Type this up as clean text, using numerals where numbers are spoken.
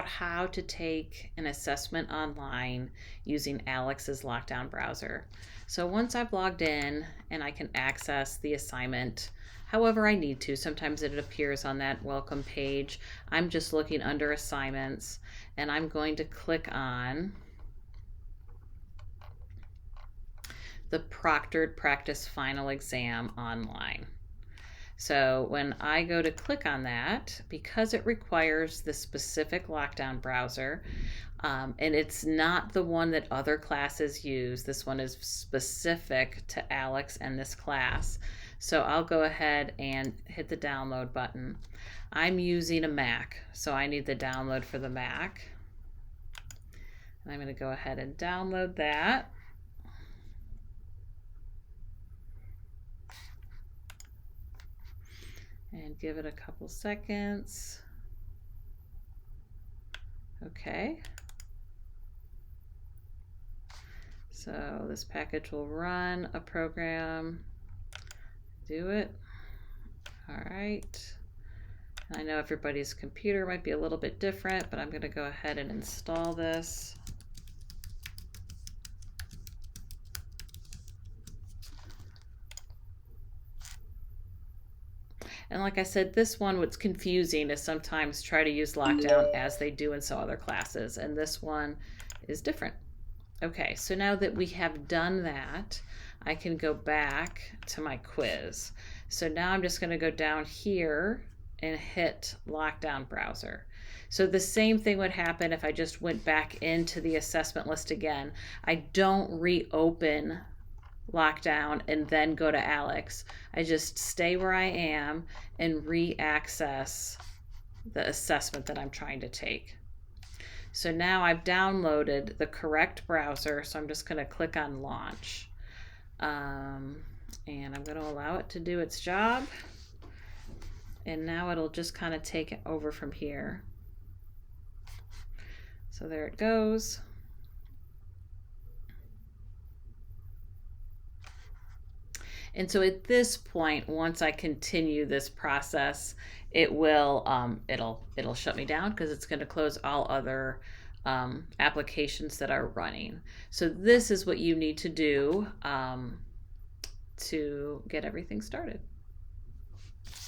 out how to take an assessment online using ALEKS Lockdown browser. So once I've logged in and I can access the assignment however I need to, sometimes it appears on that welcome page. I'm just looking under assignments and I'm going to click on the proctored practice final exam online. So when I go to click on that, because it requires the specific lockdown browser, and it's not the one that other classes use, this one is specific to ALEKS and this class. So I'll go ahead and hit the download button. I'm using a Mac, so I need the download for the Mac. And I'm going to go ahead and download that. And give it a couple seconds. Okay. So this package will run a program. Do it. All right. I know everybody's computer might be a little bit different, but I'm going to go ahead and install this. And like I said, this one, what's confusing is sometimes try to use lockdown as they do in some other classes, and this one is different. Okay, so now that we have done that, I can go back to my quiz. So now I'm just going to go down here and hit lockdown browser. So the same thing would happen if I just went back into the assessment list again. I don't reopen lockdown and then go to ALEKS. I just stay where I am and re-access the assessment that I'm trying to take. So now I've downloaded the correct browser, so I'm just going to click on launch. And I'm going to allow it to do its job. And now it'll just kind of take it over from here. So there it goes. And so at this point, once I continue this process, it will it'll shut me down because it's going to close all other applications that are running. So this is what you need to do to get everything started.